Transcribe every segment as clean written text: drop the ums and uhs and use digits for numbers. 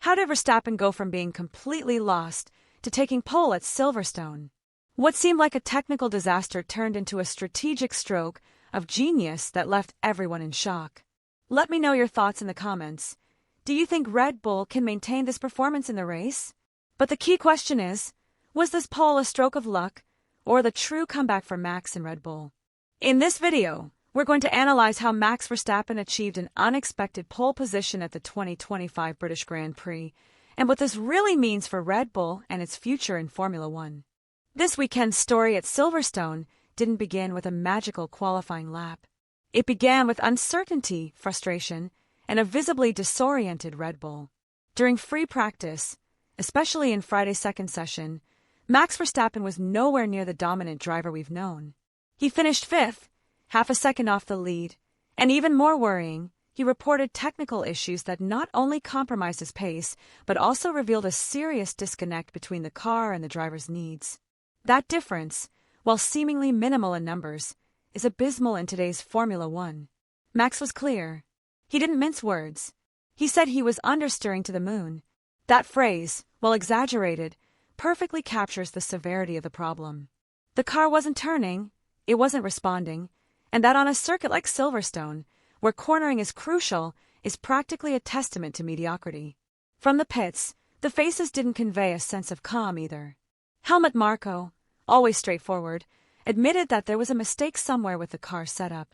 How did Verstappen go from being completely lost to taking pole at Silverstone? What seemed like a technical disaster turned into a strategic stroke of genius that left everyone in shock. Let me know your thoughts in the comments. Do you think Red Bull can maintain this performance in the race? But the key question is, was this pole a stroke of luck or the true comeback for Max and Red Bull? In this video, we're going to analyze how Max Verstappen achieved an unexpected pole position at the 2025 British Grand Prix and what this really means for Red Bull and its future in Formula One. This weekend's story at Silverstone didn't begin with a magical qualifying lap. It began with uncertainty, frustration, and a visibly disoriented Red Bull. During free practice, especially in Friday's second session, Max Verstappen was nowhere near the dominant driver we've known. He finished fifth, half a second off the lead, and even more worrying, he reported technical issues that not only compromised his pace, but also revealed a serious disconnect between the car and the driver's needs. That difference, while seemingly minimal in numbers, is abysmal in today's Formula One. Max was clear. He didn't mince words. He said he was understeering to the moon. That phrase, while exaggerated, perfectly captures the severity of the problem. The car wasn't turning, it wasn't responding, and that on a circuit like Silverstone, where cornering is crucial, is practically a testament to mediocrity. From the pits, the faces didn't convey a sense of calm either. Helmut Marko, always straightforward, admitted that there was a mistake somewhere with the car setup.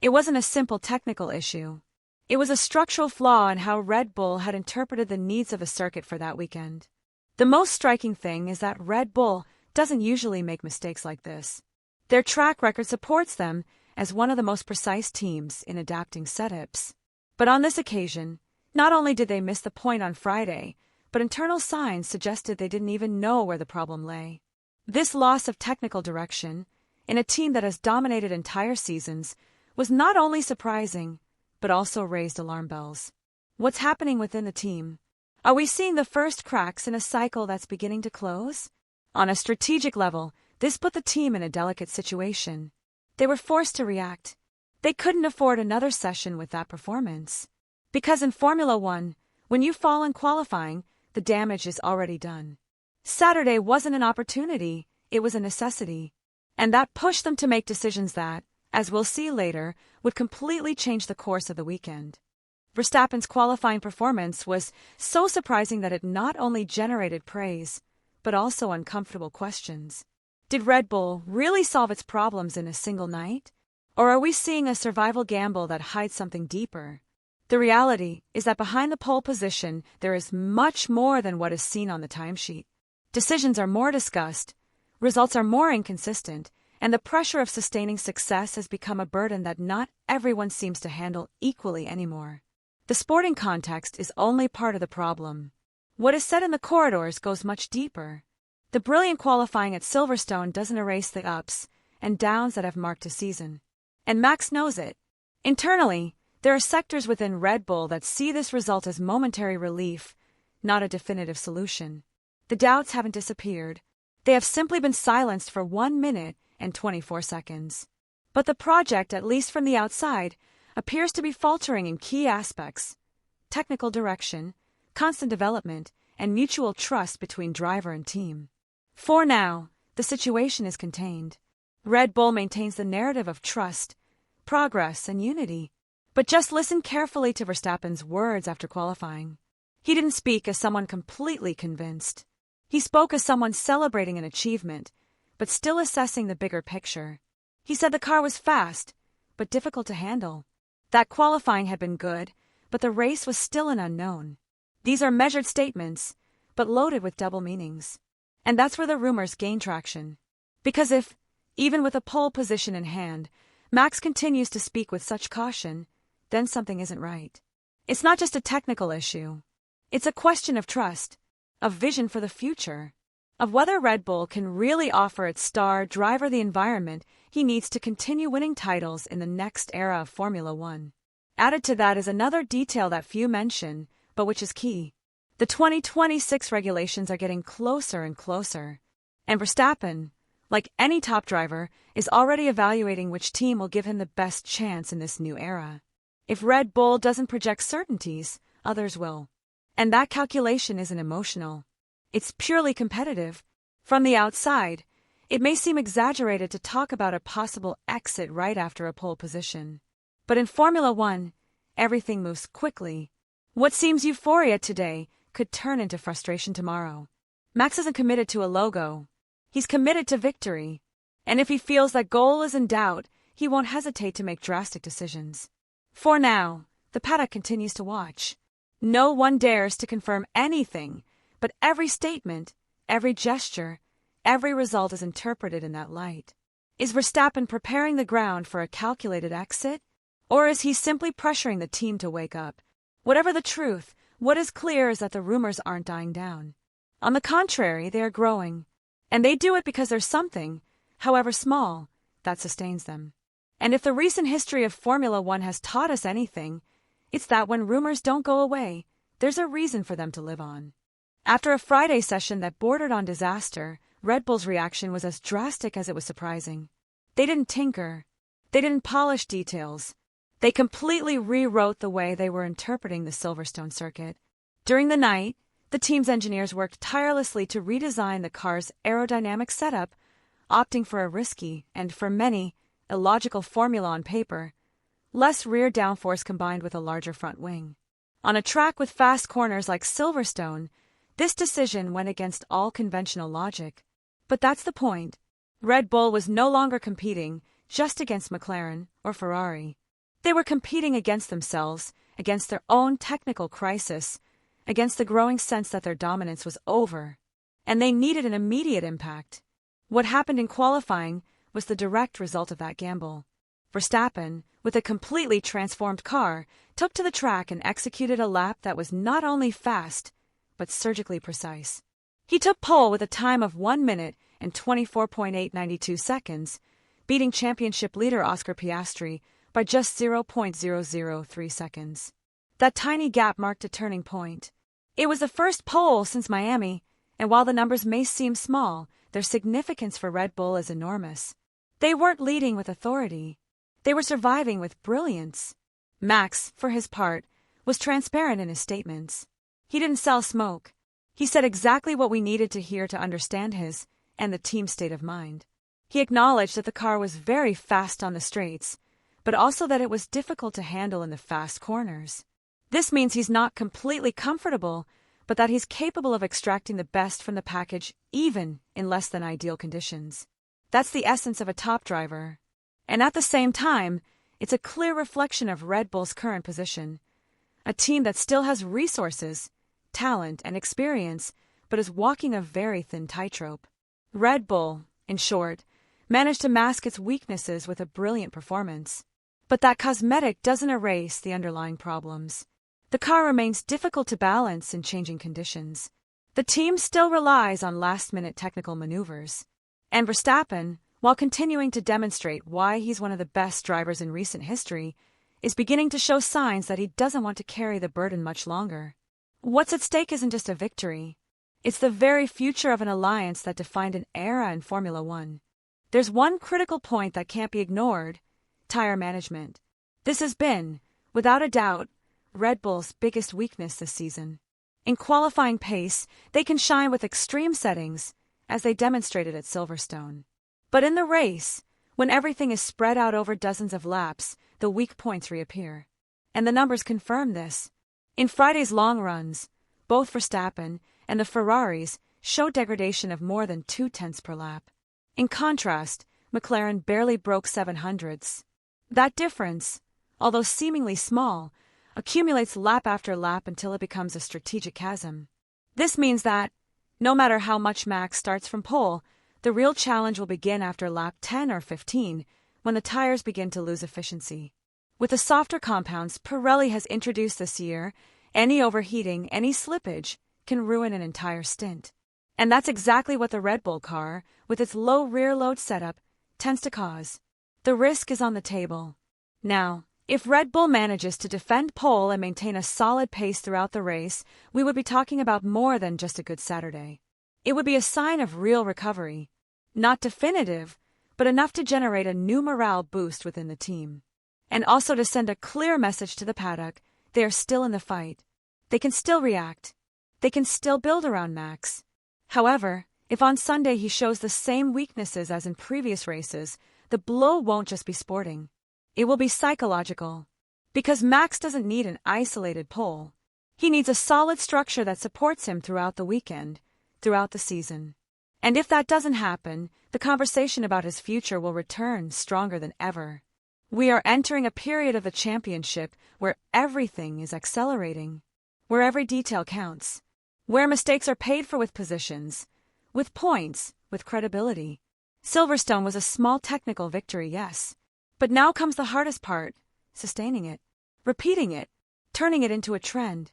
It wasn't a simple technical issue. It was a structural flaw in how Red Bull had interpreted the needs of the circuit for that weekend. The most striking thing is that Red Bull doesn't usually make mistakes like this. Their track record supports them as one of the most precise teams in adapting setups. But on this occasion, not only did they miss the point on Friday, but internal signs suggested they didn't even know where the problem lay. This loss of technical direction, in a team that has dominated entire seasons, was not only surprising, but also raised alarm bells. What's happening within the team? Are we seeing the first cracks in a cycle that's beginning to close? On a strategic level, this put the team in a delicate situation. They were forced to react. They couldn't afford another session with that performance. Because in Formula One, when you fall in qualifying, the damage is already done. Saturday wasn't an opportunity, it was a necessity. And that pushed them to make decisions that, as we'll see later, would completely change the course of the weekend. Verstappen's qualifying performance was so surprising that it not only generated praise, but also uncomfortable questions. Did Red Bull really solve its problems in a single night? Or are we seeing a survival gamble that hides something deeper? The reality is that behind the pole position, there is much more than what is seen on the timesheet. Decisions are more discussed, results are more inconsistent, and the pressure of sustaining success has become a burden that not everyone seems to handle equally anymore. The sporting context is only part of the problem. What is said in the corridors goes much deeper. The brilliant qualifying at Silverstone doesn't erase the ups and downs that have marked a season. And Max knows it. Internally, there are sectors within Red Bull that see this result as momentary relief, not a definitive solution. The doubts haven't disappeared. They have simply been silenced for 1 minute and 24 seconds. But the project, at least from the outside, appears to be faltering in key aspects: technical direction, constant development, and mutual trust between driver and team. For now, the situation is contained. Red Bull maintains the narrative of trust, progress, and unity. But just listen carefully to Verstappen's words after qualifying. He didn't speak as someone completely convinced. He spoke as someone celebrating an achievement, but still assessing the bigger picture. He said the car was fast, but difficult to handle. That qualifying had been good, but the race was still an unknown. These are measured statements, but loaded with double meanings. And that's where the rumors gain traction. Because if, even with a pole position in hand, Max continues to speak with such caution, then something isn't right. It's not just a technical issue. It's a question of trust, of vision for the future, of whether Red Bull can really offer its star driver the environment he needs to continue winning titles in the next era of Formula One. Added to that is another detail that few mention, but which is key. The 2026 regulations are getting closer and closer, and Verstappen, like any top driver, is already evaluating which team will give him the best chance in this new era. If Red Bull doesn't project certainties, others will. And that calculation isn't emotional. It's purely competitive. From the outside, it may seem exaggerated to talk about a possible exit right after a pole position. But in Formula One, everything moves quickly. What seems euphoria today could turn into frustration tomorrow. Max isn't committed to a logo. He's committed to victory. And if he feels that goal is in doubt, he won't hesitate to make drastic decisions. For now, the paddock continues to watch. No one dares to confirm anything, but every statement, every gesture, every result is interpreted in that light. Is Verstappen preparing the ground for a calculated exit? Or is he simply pressuring the team to wake up? Whatever the truth, what is clear is that the rumors aren't dying down. On the contrary, they are growing. And they do it because there's something, however small, that sustains them. And if the recent history of Formula One has taught us anything, it's that when rumors don't go away, there's a reason for them to live on. After a Friday session that bordered on disaster, Red Bull's reaction was as drastic as it was surprising. They didn't tinker. They didn't polish details. They completely rewrote the way they were interpreting the Silverstone circuit. During the night, the team's engineers worked tirelessly to redesign the car's aerodynamic setup, opting for a risky and, for many, illogical formula on paper: less rear downforce combined with a larger front wing. On a track with fast corners like Silverstone, this decision went against all conventional logic. But that's the point. Red Bull was no longer competing just against McLaren or Ferrari. They were competing against themselves, against their own technical crisis, against the growing sense that their dominance was over. And they needed an immediate impact. What happened in qualifying was the direct result of that gamble. Verstappen, with a completely transformed car, took to the track and executed a lap that was not only fast, but surgically precise. He took pole with a time of 1 minute and 24.892 seconds, beating championship leader Oscar Piastri by just 0.003 seconds. That tiny gap marked a turning point. It was the first pole since Miami, and while the numbers may seem small, their significance for Red Bull is enormous. They weren't leading with authority. They were surviving with brilliance. Max, for his part, was transparent in his statements. He didn't sell smoke. He said exactly what we needed to hear to understand his and the team's state of mind. He acknowledged that the car was very fast on the straights, but also that it was difficult to handle in the fast corners. This means he's not completely comfortable, but that he's capable of extracting the best from the package even in less than ideal conditions. That's the essence of a top driver. And at the same time, it's a clear reflection of Red Bull's current position. A team that still has resources, talent, and experience, but is walking a very thin tightrope. Red Bull, in short, managed to mask its weaknesses with a brilliant performance. But that cosmetic doesn't erase the underlying problems. The car remains difficult to balance in changing conditions. The team still relies on last-minute technical maneuvers. And Verstappen, while continuing to demonstrate why he's one of the best drivers in recent history, is beginning to show signs that he doesn't want to carry the burden much longer. What's at stake isn't just a victory. It's the very future of an alliance that defined an era in Formula One. There's one critical point that can't be ignored: tire management. This has been, without a doubt, Red Bull's biggest weakness this season. In qualifying pace, they can shine with extreme settings, as they demonstrated at Silverstone. But in the race, when everything is spread out over dozens of laps, the weak points reappear. And the numbers confirm this. In Friday's long runs, both Verstappen and the Ferraris showed degradation of more than 0.2 per lap. In contrast, McLaren barely broke 700ths. That difference, although seemingly small, accumulates lap after lap until it becomes a strategic chasm. This means that, no matter how much Max starts from pole, the real challenge will begin after lap 10 or 15, when the tires begin to lose efficiency. With the softer compounds Pirelli has introduced this year, any overheating, any slippage, can ruin an entire stint. And that's exactly what the Red Bull car, with its low rear load setup, tends to cause. The risk is on the table. Now, if Red Bull manages to defend pole and maintain a solid pace throughout the race, we would be talking about more than just a good Saturday. It would be a sign of real recovery. Not definitive, but enough to generate a new morale boost within the team. And also to send a clear message to the paddock: they are still in the fight. They can still react. They can still build around Max. However, if on Sunday he shows the same weaknesses as in previous races, the blow won't just be sporting. It will be psychological. Because Max doesn't need an isolated pole. He needs a solid structure that supports him throughout the weekend, throughout the season. And if that doesn't happen, the conversation about his future will return stronger than ever. We are entering a period of the championship where everything is accelerating, where every detail counts, where mistakes are paid for with positions, with points, with credibility. Silverstone was a small technical victory, yes. But now comes the hardest part, sustaining it, repeating it, turning it into a trend.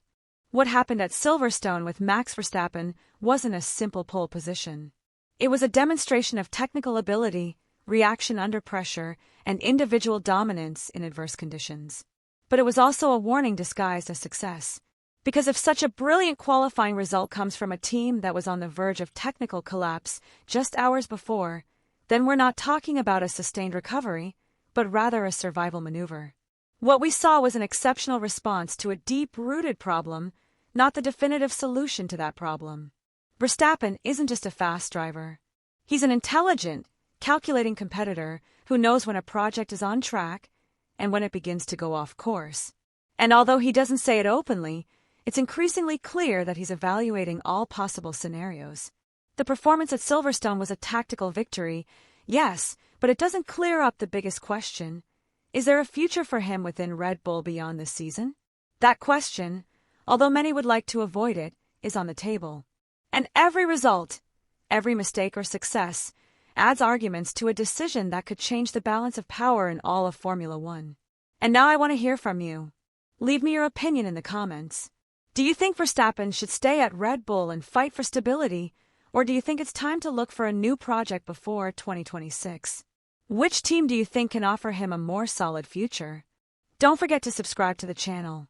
What happened at Silverstone with Max Verstappen wasn't a simple pole position. It was a demonstration of technical ability, reaction under pressure, and individual dominance in adverse conditions. But it was also a warning disguised as success. Because if such a brilliant qualifying result comes from a team that was on the verge of technical collapse just hours before, then we're not talking about a sustained recovery, but rather a survival maneuver. What we saw was an exceptional response to a deep-rooted problem, not the definitive solution to that problem. Verstappen isn't just a fast driver. He's an intelligent, calculating competitor who knows when a project is on track and when it begins to go off course. And although he doesn't say it openly, it's increasingly clear that he's evaluating all possible scenarios. The performance at Silverstone was a tactical victory, yes, but it doesn't clear up the biggest question. Is there a future for him within Red Bull beyond this season? That question, although many would like to avoid it, is on the table. And every result, every mistake or success, adds arguments to a decision that could change the balance of power in all of Formula One. And now I want to hear from you. Leave me your opinion in the comments. Do you think Verstappen should stay at Red Bull and fight for stability, or do you think it's time to look for a new project before 2026? Which team do you think can offer him a more solid future? Don't forget to subscribe to the channel.